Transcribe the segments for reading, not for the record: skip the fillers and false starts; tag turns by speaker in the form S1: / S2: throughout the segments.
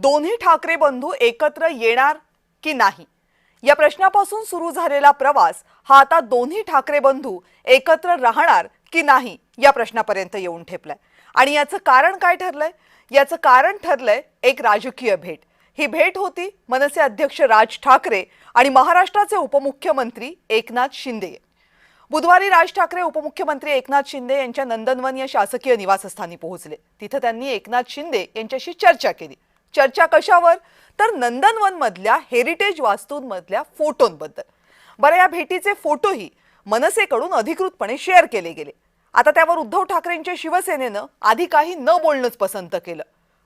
S1: दोन्ही ठाकरे बंधू एकत्र येणार की नाही या प्रश्नापासून सुरू झालेला प्रवास हा आता दोन्ही ठाकरे बंधू एकत्र राहणार की नाही या प्रश्नापर्यंत येऊन ठेपलाय। आणि याचं कारण काय ठरलंय? याचं कारण ठरलंय एक राजकीय भेट। ही भेट होती मनसे अध्यक्ष राज ठाकरे आणि महाराष्ट्राचे उपमुख्यमंत्री एकनाथ शिंदे। बुधवारी राज ठाकरे उपमुख्यमंत्री एकनाथ शिंदे यांच्या नंदनवन या शासकीय निवासस्थानी पोहोचले। तिथे त्यांनी एकनाथ शिंदे यांच्याशी चर्चा केली। चर्चा कशावर? तर नंदनवन मधल्या हेरिटेज वास्तूंमधल्या फोटोंबद्दल। बरं, या भेटीचे फोटोही मनसेकडून अधिकृतपणे शेअर केले गेले। आता त्यावर उद्धव ठाकरेंच्या शिवसेनेनं आधी काही न बोलणंच पसंत केलं।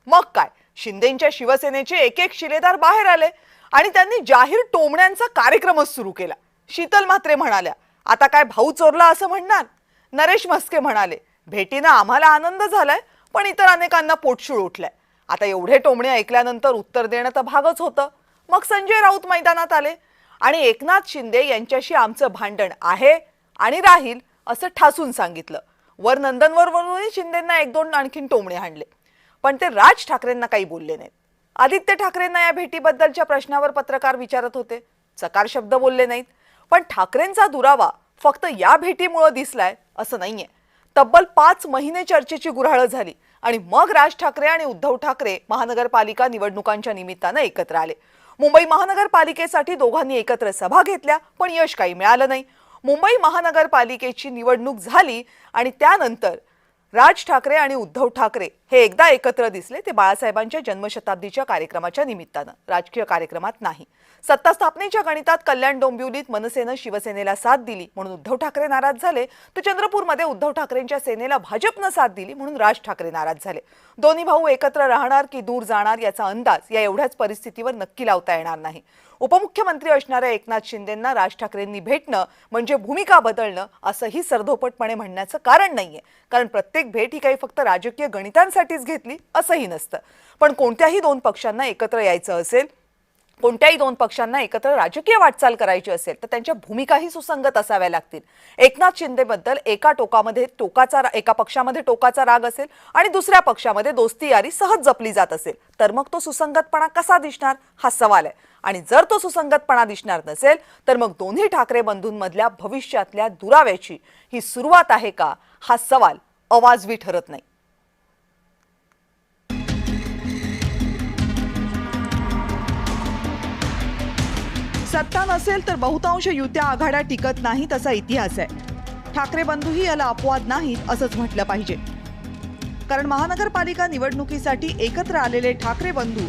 S1: मग काय, शिंदेंच्या शिवसेनेचे एक एक शिलेदार बाहेर आले आणि त्यांनी जाहीर टोमण्यांचा कार्यक्रमच सुरू केला। शीतल म्हात्रे म्हणाल्या, आता काय भाऊ चोरला असं म्हणणार? नरेश म्हस्के म्हणाले, भेटीनं आम्हाला आनंद झालाय पण इतर अनेकांना पोटशूळ उठलाय। आता एवढे टोमणे ऐकल्यानंतर उत्तर देणं तर भागच होतं। मग संजय राऊत मैदानात आले आणि एकनाथ शिंदे यांच्याशी आमचं भांडण आहे आणि राहील असं ठासून सांगितलं। वर नंदनवरवरूनही शिंदेंना एक दोन आणखीन टोमणे हाणले, पण ते राज ठाकरेंना काही बोलले नाहीत। आदित्य ठाकरेंना या भेटीबद्दलच्या प्रश्नावर पत्रकार विचारत होते, चकार शब्द बोलले नाहीत। पण ठाकरेंचा दुरावा फक्त या भेटीमुळे दिसलाय असं नाहीये। तब्बल 5 महिने चर्चेची गुऱ्हाळ झाली आणि मग राज ठाकरे आणि उद्धव ठाकरे महानगरपालिका निवडणुकांच्या निमित्तानं एकत्र आले। मुंबई महानगरपालिकेसाठी दोघांनी एकत्र सभा घेतल्या पण यश काही मिळालं नाही। मुंबई महानगरपालिकेची निवडणूक झाली आणि त्यानंतर राज ठाकरे आणि उद्धव ठाकरे हे एकदा एकत्र दिसले, ते बाळासाहेबांच्या जन्मशताब्दीच्या कार्यक्रमाच्या निमित्तानं, राजकीय कार्यक्रमात नाही। सत्ता स्थापनेच्या गणितात कल्याण डोंबिवलीत मनसेनं शिवसेनेला साथ दिली म्हणून उद्धव ठाकरे नाराज झाले, तर चंद्रपूरमध्ये उद्धव ठाकरेंच्या सेनेला भाजपनं साथ दिली म्हणून राज ठाकरे नाराज झाले। दोन्ही भाऊ एकत्र राहणार की दूर जाणार याचा अंदाज या एवढ्याच परिस्थितीवर नक्की लावता येणार नाही। उपमुख्यमंत्री असणाऱ्या एकनाथ शिंदेंना राज ठाकरेंनी भेटणं म्हणजे भूमिका बदलणं असंही सरधोपटपणे म्हणण्याचं कारण नाहीये, कारण प्रत्येक भेट ही काही फक्त राजकीय गणितांसाठीच घेतली असंही नसतं। पण कोणत्याही दोन पक्षांना एकत्र यायचं असेल, कोणत्याही दोन पक्षांना एकत्र राजकीय वाटचाल करायची असेल तर त्यांच्या भूमिकाही सुसंगत असाव्या लागतील। एकनाथ शिंदेबद्दल एका पक्षामध्ये टोकाचा राग असेल आणि दुसऱ्या पक्षामध्ये दोस्ती यारी सहज जपली जात असेल तर मग तो सुसंगतपणा कसा दिसणार हा सवाल आहे। आणि जर तो सुसंगतपणा दिसणार नसेल तर मग दोन्ही ठाकरे बंधूंमधल्या भविष्यातल्या दुराव्याची ही सुरुवात आहे का हा सवाल अवाजवी ठरत नाही। सत्ता नसेल तर बहुतांश युत्या आघाड्या टिकत नाहीत असा इतिहास आहे। ठाकरे बंधूही याला अपवाद नाहीत असंच म्हटलं पाहिजे, कारण महानगरपालिका निवडणुकीसाठी एकत्र आलेले ठाकरे बंधू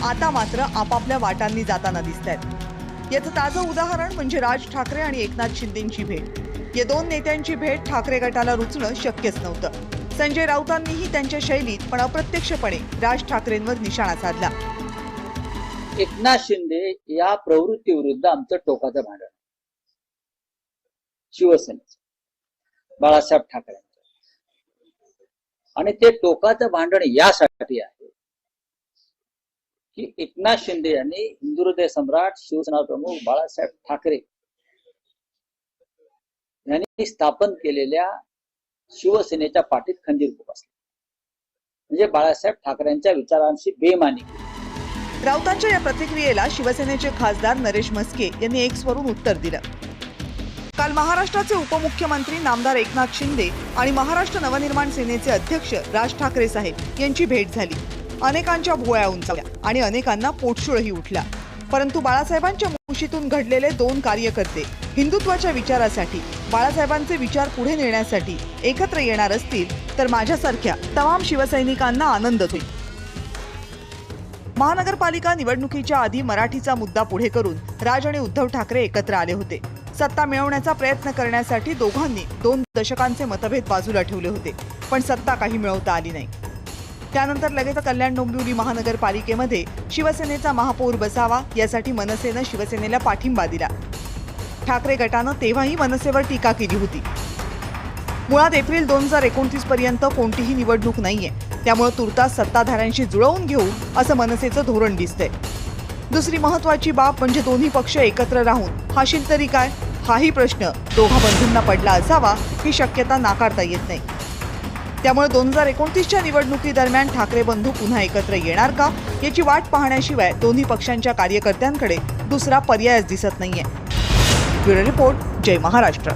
S1: आता मात्र आपापल्या वाटांनी जाताना दिसतायत। याचं ताजं उदाहरण म्हणजे राज ठाकरे आणि एकनाथ शिंदेंची भेट। या दोन नेत्यांची भेट ठाकरे गटाला रुचणं शक्यच नव्हतं। संजय राऊतांनीही त्यांच्या शैलीत पण अप्रत्यक्षपणे राज ठाकरेंवर निशाणा साधला।
S2: एकनाथ शिंदे या प्रवृत्तीविरुद्ध आमचं टोकाचं भांडण, शिवसेनेचं बाळासाहेब ठाकरेंचं, आणि ते टोकाचं भांडण यासाठी आहे की एकनाथ शिंदे यांनी हिंदू हृदय सम्राट शिवसेना प्रमुख बाळासाहेब ठाकरे यांनी स्थापन केलेल्या शिवसेनेच्या पाठीत खंजीर खुपसली, म्हणजे बाळासाहेब ठाकरेंच्या विचारांशी बेईमानी केली।
S1: राऊतांच्या या प्रतिक्रियेला शिवसेनेचे खासदार नरेश म्हस्के यांनी एक्स वरून उत्तर दिलं। काल महाराष्ट्राचे उपमुख्यमंत्री नामदार एकनाथ शिंदे आणि महाराष्ट्र नवनिर्माण सेनेचे अध्यक्ष राज ठाकरे साहेब यांची भेट झाली। अनेकांच्या भुवया उंचावल्या आणि अनेकांना पोटशूळही उठला, परंतु बाळासाहेबांच्या मुशीतून घडलेले दोन कार्यकर्ते हिंदुत्वाच्या विचारासाठी, बाळासाहेबांचे विचार पुढे नेण्यासाठी एकत्र येणार असतील तर माझ्यासारख्या तमाम शिवसैनिकांना आनंद होईल। महानगरपालिका निवडणुकीच्या आधी मराठीचा मुद्दा पुढे करून राज आणि उद्धव ठाकरे एकत्र आले होते। सत्ता मिळवण्याचा प्रयत्न करण्यासाठी दोघांनी 2 दशकांचे मतभेद बाजूला ठेवले होते, पण सत्ता काही मिळवता आली नाही। त्यानंतर लगेच कल्याण डोंबिवली महानगरपालिकेमध्ये शिवसेनेचा महापौर बसावा यासाठी मनसेनं शिवसेनेला पाठिंबा दिला। ठाकरे गटानं तेव्हाही मनसेवर टीका केली होती। मुळात एप्रिल 2029 पर्यंत कोणतीही निवडणूक नाहीये, त्यामुळे तुर्तास सत्ताधाऱ्यांशी जुळवून घेऊ असं मनसेचं धोरण दिसतंय। दुसरी महत्त्वाची बाब म्हणजे दोन्ही पक्ष एकत्र राहून हाशील तरी काय हाही प्रश्न दोघा बंधूंना पडला असावा ही शक्यता नाकारता येत नाही। त्यामुळे 2029च्या निवडणुकीदरम्यान ठाकरे बंधू पुन्हा एकत्र येणार का याची वाट पाहण्याशिवाय दोन्ही पक्षांच्या कार्यकर्त्यांकडे दुसरा पर्यायच दिसत नाहीये. ब्युरो रिपोर्ट, जय महाराष्ट्र.